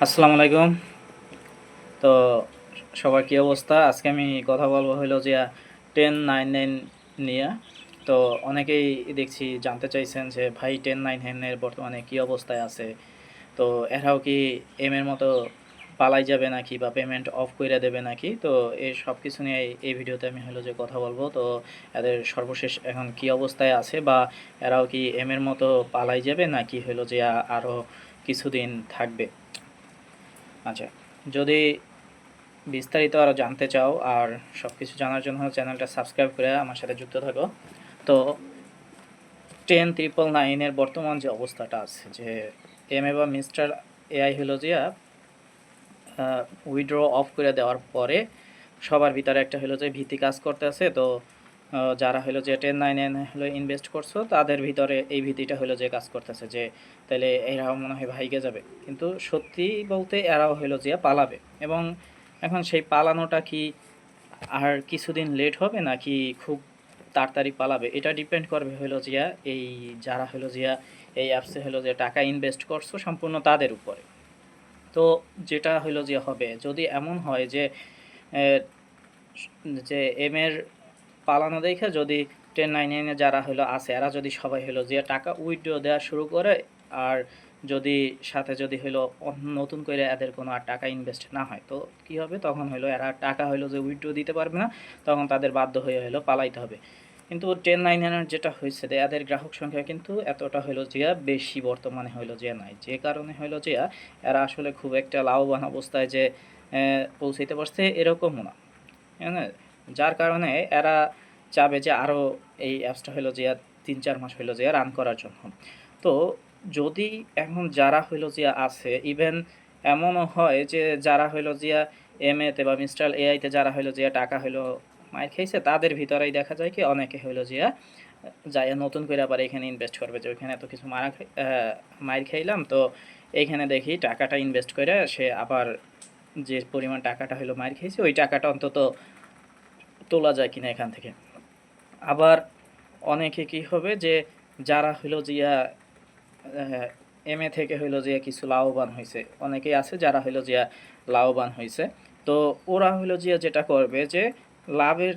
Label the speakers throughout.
Speaker 1: আসসালামু আলাইকুম। তো সবার কি অবস্থা? আজকে আমি কথা বলবো হইলো যে 1099 নিয়ে। তো অনেকেই দেখছি জানতে চাইছেন যে ভাই 1099 এর বর্তমানে কি অবস্থায় আছে? তো এরাও কি এম এর মতো পালাই যাবে নাকি বা পেমেন্ট অফ কইরা দেবে নাকি? তো এই সবকিছু নিয়ে এই ভিডিওতে আমি হলো যে কথা বলবো। তো এদের সর্বশেষ এখন কি অবস্থায় আছে বা এরাও কি এম এর মতো পালাই যাবে নাকি হলো যে আরো কিছুদিন থাকবে? আচ্ছা, যদি বিস্তারিত আরও জানতে চাও আর সব কিছু জানার জন্য চ্যানেলটা সাবস্ক্রাইব করে আমার সাথে যুক্ত থাকো। তো 10,999 এর বর্তমান যে অবস্থাটা আছে যে এম এ বা মিস্টার এআই হলো যে উইথড্র অফ করে দেওয়ার পরে সবার ভিতরে একটা হলো যে ভীতি কাজ করতেছে। তো যারা হলো যে 1099 হলো ইনভেস্ট করছো তাদের ভিতরে এই ভীতিটা হলো যে কাজ করতেছে যে তাহলে এরাও মনে হয় ভাইগে যাবে, কিন্তু সত্যি বলতে এরাও হলো যে পালাবে। এবং এখন সেই পালানোটা কি আর কিছুদিন লেট হবে নাকি খুব তাড়াতাড়ি পালাবে, এটা ডিপেন্ড করবে হলো জিয়া এই যারা হলো জিয়া এই অ্যাপসে হলো যে টাকা ইনভেস্ট করছো সম্পূর্ণ তাদের উপরে। তো যেটা হলো যে হবে যদি এমন হয় যে যে এম এর পালানো দেখে যদি 1099 যারা হলো আছে এরা যদি সবাই হলো যে টাকা উইথড্র দেওয়া শুরু করে, আর যদি সাথে যদি হলো নতুন করে এদের কোনো আর টাকা ইনভেস্ট না হয়, তো কি হবে তখন হলো এরা টাকা হলো যে উইথড্র দিতে পারবে না, তখন তাদের বাধ্য হয়ে হলো পালাইতে হবে। কিন্তু 1099 যেটা হয়েছে যে এদের গ্রাহক সংখ্যা কিন্তু এতটা হলো যে বেশি বর্তমানে হলো যে নাই, যে কারণে হলো যে এরা আসলে খুব একটা লাভবান অবস্থায় যে পৌঁছাইতে পারছে এরকমও না। হ্যাঁ, যার কারণে এরা চাবে যে আরও এই অ্যাপসটা হলো যে 3-4 মাস হলো যে রান করার জন্য। তো যদি এখন যারা হইলো যে আছে ইভেন এমনও হয় যে যারা হইলো যে এম এতে বা মিস্টার এআইতে যারা হইলো যে টাকা হইলো মাইর খাইছে তাদের ভিতরেই দেখা যায় কি অনেকে হইলো যে যাইয়া নতুন করে আবার এখানে ইনভেস্ট করবে যে ওইখানে এত কিছু মাইর খাইলাম, তো এইখানে দেখি টাকাটা ইনভেস্ট করে সে আবার যে পরিমাণ টাকাটা হলো মাইর খেয়েছে ওই টাকাটা অন্তত তোলা যায় কিনা এখান থেকে। আবার অনেকে কি হবে যে যারা হইলো যে এম এ থেকে হইলো যে কিছু লাভবান হয়েছে, অনেকেই আছে যারা হইলো যে লাভবান হয়েছে। তো ওরা হইলো যে যেটা করবে যে লাভের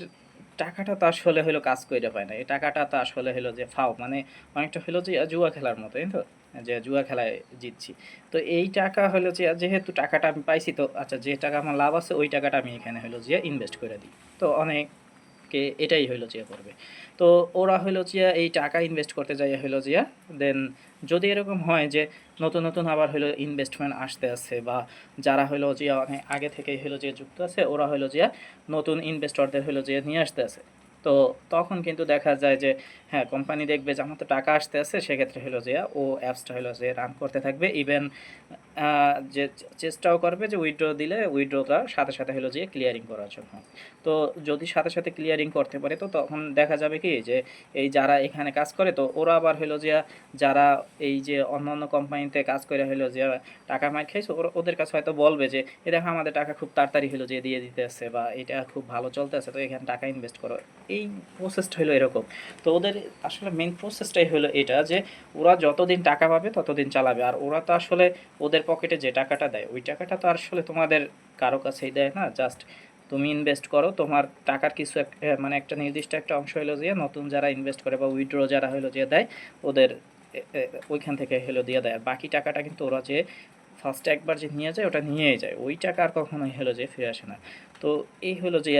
Speaker 1: টাকাটা তো আসলে হইলো কাজ কইরা পায় না, এই টাকাটা তো আসলে হইলো যে ফাও মানে অনেকটা হইলো যে জুয়া খেলার মতো, তাই তো, যে জুয়া খেলায় জিতছি। তো এই টাকা হইলো যে যেহেতু টাকাটা আমি পাইছি, তো আচ্ছা যে টাকা আমার লাভ আছে ওই টাকাটা আমি এখানে হইলো যে ইনভেস্ট করে দিই। তো অনেক কে এটাই হইলো যে করবে। তো ওরা হইলো যে এই টাকা ইনভেস্ট করতে যাইয়া হইলো যে দেন যদি এরকম হয় যে নতুন নতুন আবার হইলো ইনভেস্টমেন্ট আসতে আছে বা যারা হইলো যে অনেক আগে থেকেই হইলো যে যুক্ত আছে ওরা হইলো যে নতুন ইনভেস্টরদের হইলো যে নিয়ে আসতে আছে। তো তখন কিন্তু দেখা যায় যে হ্যাঁ কোম্পানি দেখবে যে আমার তো টাকা আসতে আছে, সেক্ষেত্রে হলো যে ও অ্যাপসটা হলো যে রান করতে থাকবে। ইভেন যে চেষ্টাও করবে যে উইথড্র দিলে উইথড্রটা সাথে সাথে হলো যে ক্লিয়ারিং করার জন্য। তো যদি সাথে সাথে ক্লিয়ারিং করতে পারে তো তখন দেখা যাবে কি যে এই যারা এখানে কাজ করে তো ওরা আবার হলো যে যারা এই যে অন্য অন্য কোম্পানিতে কাজ করে হলো যে টাকা মার খাইছে ওদের কাছে হয়তো বলবে যে এ দেখো আমাদের টাকা খুব তাড়াতাড়ি হলো যে দিয়ে দিতেছে বা এটা খুব ভালো চলতেছে, তো এখানে টাকা ইনভেস্ট করো। এই প্রসেসটা হলো এরকম। তো ওদের আসলে মেন প্রসেসটাই হলো এটা যে ওরা যতদিন টাকা পাবে ততদিন চালাবে, আর ওরা তো আসলে ওদের পকেটে যে টাকাটা দেয় ওই টাকাটা তো আসলে তোমাদের কারো কাছেই দেয় না, জাস্ট তুমি ইনভেস্ট করো তোমার টাকার কিছু মানে একটা নির্দিষ্ট একটা অংশ হলো যে নতুন যারা ইনভেস্ট করে বা উইথড্র যারা হলো যে দেয় ওদের ওইখান থেকে হলো দিয়ে দেয়, আর বাকি টাকাটা কিন্তু ওরা যে ফার্স্টে একবার যে নিয়ে যায় ওটা নিয়েই যায়, ওই টাকা আর কখনোই হলো যে ফিরে আসে না। তো এই হলো যে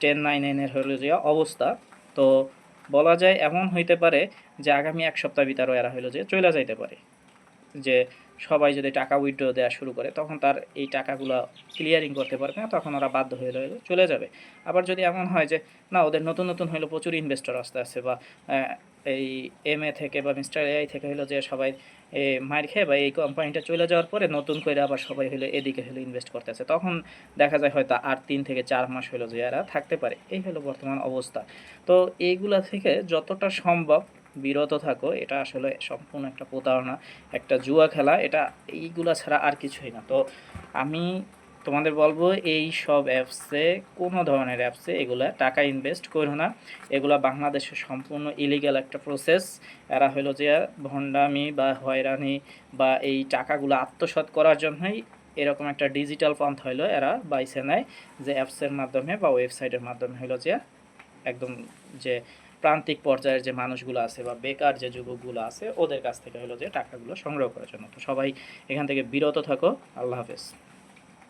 Speaker 1: 1099 হলো যে অবস্থা। তো বলা যায় এমন হইতে পারে যে আগামী এক সপ্তাহ ভিতরে এরা হলো যে চলে যাইতে পারে, যে সবাই যদি টাকা উইথড্র দেওয়া শুরু করে তখন তার এই টাকাগুলো ক্লিয়ারিং করতে পারবে না, তখন ওরা বাধ্য হয়ে হলো চলে যাবে। আবার যদি এমন হয় যে না ওদের নতুন নতুন হলো প্রচুর ইনভেস্টর আসতে আসছে বা এই এম এ থেকে বা মিস্টার এআই থেকে হলো যে সবাই মার খেয়ে বা এই কোম্পানিটা চলে যাওয়ার পরে নতুন করে আবার সবাই হলো এদিকে হলো ইনভেস্ট করতেছে, তখন দেখা যায় হয়তো আর 3 থেকে 4 মাস হলো যে এরা থাকতে পারে। এই হলো বর্তমান অবস্থা। তো এইগুলা থেকে যতটা সম্ভব বিরত থাকো, এটা আসলে সম্পূর্ণ একটা প্রতারণা, একটা জুয়া খেলা, এটা এইগুলা ছাড়া আর কিছুই না। তো আমি তোমাদের বলবো এই সব অ্যাপসে কোনো ধরনের অ্যাপসে এগুলা টাকা ইনভেস্ট করো না। এগুলা বাংলাদেশে সম্পূর্ণ ইলিগ্যাল একটা প্রসেস। এরা হলো যে ভণ্ডামি বা হয়রানি বা এই টাকাগুলো আত্মসাৎ করার জন্যই এরকম একটা ডিজিটাল পন্থা হলো এরা বাইছে নেয়, যে অ্যাপসের মাধ্যমে বা ওয়েবসাইটের মাধ্যমে হলো যে একদম যে প্রান্তিক পর্যায়ের যে মানুষগুলো আছে বা বেকার যে যুবকগুলো আছে ওদের কাছ থেকে হলো যে টাকাগুলো সংগ্রহ করার জন্য। তো সবাই এখান থেকে বিরত থাকো। আল্লাহ হাফেজ।